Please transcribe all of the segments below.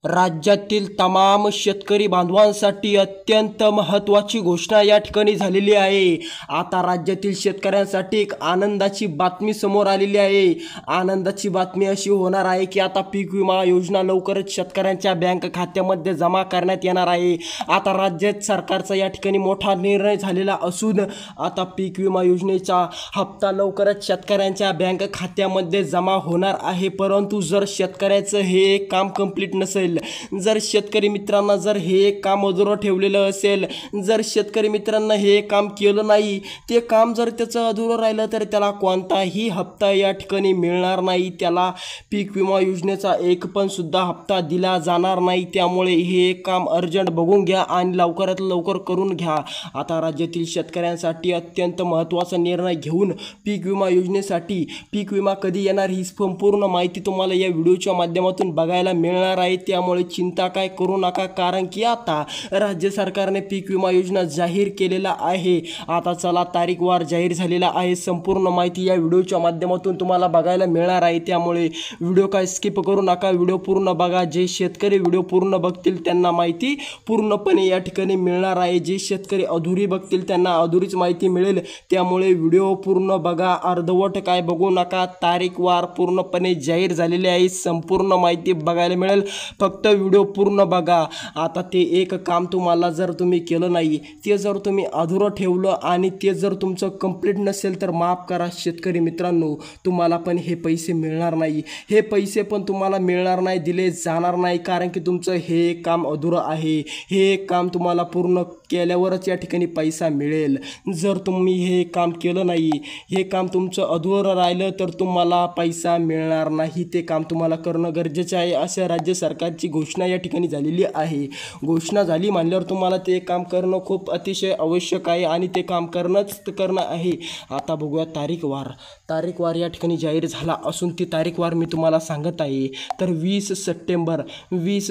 राज्यातील तमाम शेतकरी बांधवांसाठी अत्यंत महत्त्वाची घोषणा या ठिकाणी झालेली आहे। आता राज्यातील शेतकऱ्यांसाठी एक आनंदाची बातमी समोर आलेली आहे। आनंदाची बातमी अशी होणार आहे की आता पीक विमा योजना लवकरच शेतकऱ्यांच्या बँक खात्यामध्ये जमा करण्यात येणार आहे। आता राज्य सरकारचा या ठिकाणी मोठा निर्णय झालेला असून आता पीक विमा योजनेचा हप्ता लवकरच शेतकऱ्यांच्या बँक खात्यामध्ये जमा होणार आहे। परंतु जर शेतकऱ्याचं हे काम कंप्लीट नसेल, जर शेतकरी मित्रांना जर हे काम अधुरं ठेवलेलं असेल, जर शेतकरी मित्रांना हे काम केलं नाही, ते काम जर त्याचं अधुरं राहिलं तर त्याला कोणताही हप्ता या ठिकाणी मिळणार नाही, त्याला पीक विमा योजनेचा एक पण सुद्धा हप्ता दिला जाणार नाही। त्यामुळे हे काम अर्जंट बघून घ्या आणि लवकरात लवकर करून घ्या। आता राज्यातील शेतकऱ्यांसाठी अत्यंत महत्त्वाचा निर्णय घेऊन पीक विमा योजनेसाठी पीक विमा कधी येणार ही संपूर्ण माहिती तुम्हाला या व्हिडिओच्या माध्यमातून बघायला मिळणार आहे। त्यामुळे चिंता काय करू नका, कारण की आता राज्य सरकारने पीक विमा योजना जाहीर केलेला आहे। आता चला तारीखवार जाहीर झालेला आहे, संपूर्ण माहिती या व्हिडिओच्या माध्यमातून तुम्हाला बघायला मिळणार आहे। त्यामुळे व्हिडिओ काय स्किप करू नका, व्हिडिओ पूर्ण बघा। जे शेतकरी व्हिडिओ पूर्ण बघतील त्यांना माहिती पूर्णपणे या ठिकाणी मिळणार आहे, जे शेतकरी अधुरी बघतील त्यांना अधुरीच माहिती मिळेल। त्यामुळे व्हिडिओ पूर्ण बघा, अर्धवट काय बघू नका। तारीखवार पूर्णपणे जाहीर झालेली आहे, संपूर्ण माहिती बघायला मिळेल, फक्त व्हिडिओ पूर्ण बघा। आता ते एक काम तुम्हाला जर तुम्ही केलं नाही, ते जर तुम्ही अधुरं ठेवलं आणि ते जर तुमचं कंप्लीट नसेल तर माफ करा शेतकरी मित्रांनो, तुम्हाला पण हे पैसे मिळणार नाही। हे पैसे पण तुम्हाला मिळणार नाही, दिले जाणार नाही, कारण की तुमचं हे काम अधुरं आहे। हे काम तुम्हाला पूर्ण केल्यावरच या ठिकाणी पैसा मिळेल। जर तुम्ही हे काम केलं नाही, हे काम तुमचं अधुरं राहिलं तर तुम्हाला पैसा मिळणार नाही। ते काम तुम्हाला करणं गरजेचं आहे, असं राज्य सरकारची घोषणा या ठिकाणी झालेली आहे। घोषणा झाली म्हणल्यावर तुम्हाला ते काम करणं खूप अतिशय आवश्यक आहे आणि ते काम करणं आहे। आता बघूया तारीखवार या ठिकाणी जाहीर झाला असून ती तारीखवार मी तुम्हाला सांगत आहे। तर 20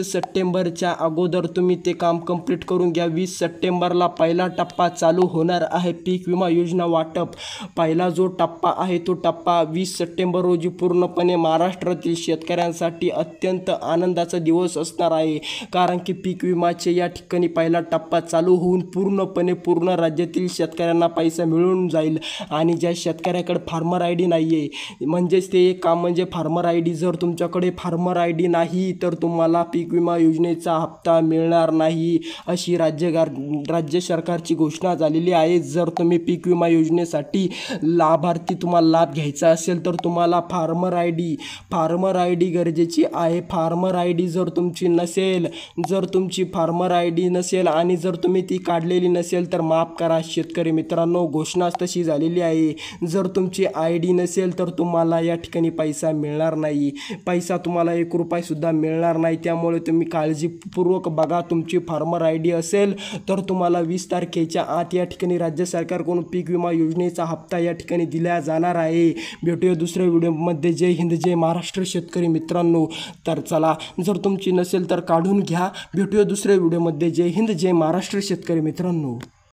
सप्टेंबरच्या अगोदर तुम्ही ते काम कंप्लीट करून घ्या। 20 सप्टेंबरला पहिला टप्पा चालू होणार आहे, पीक विमा योजना वाटप। पहिला जो टप्पा आहे तो टप्पा 20 सप्टेंबर रोजी पूर्णपणे महाराष्ट्रातील शेतकऱ्यांसाठी अत्यंत आनंदाचा दिवस असणार आहे, कारण की पीक विमाचे या ठिकाणी पहिला टप्पा चालू होऊन पूर्ण राज्यातील शेतकऱ्यांना पैसा मिळून जाईल। आणि ज्या शेतकऱ्याकडे फार्मर आय डी नाही आहे, म्हणजेच ते एक काम म्हणजे फार्मर आय डी, जर तुमच्याकडे फार्मर आय डी नाही तर तुम्हाला पीक विमा योजनेचा हप्ता मिळणार नाही, अशी राज्य सरकारची घोषणा झालेली आहे। जर तुम्ही पीक विमा योजनेसाठी लाभार्थी तुम्हाला लाभ घ्यायचा असेल तर तुम्हाला फार्मर आय डी गरजेची आहे। फार्मर आय डी जर तुमची नसेल, जर तुमची फार्मर आय डी नसेल आणि जर तुम्ही ती काढलेली नसेल तर माफ करा शेतकरी मित्रांनो, घोषणाच तशी झालेली आहे। जर तुमची आय डी नसेल तर तुम्हाला या ठिकाणी पैसा मिळणार नाही, पैसा तुम्हाला 1 रुपयासुद्धा मिळणार नाही। त्यामुळे तुम्ही काळजीपूर्वक बघा, तुमची फार्मर आय डी असेल तर तुम्हाला 20 तारखेच्या आत या ठिकाणी राज्य सरकारकडून पीक विमा योजनेचा हप्ता या ठिकाणी दिला जाणार आहे। भेटूया दुसऱ्या व्हिडिओमध्ये। जय हिंद, जय महाराष्ट्र शेतकरी मित्रांनो। तर चला, जर तुमची नसेल तर काढून घ्या। भेटूया दुसऱ्या व्हिडिओमध्ये। जय हिंद, जय महाराष्ट्र शेतकरी मित्रांनो।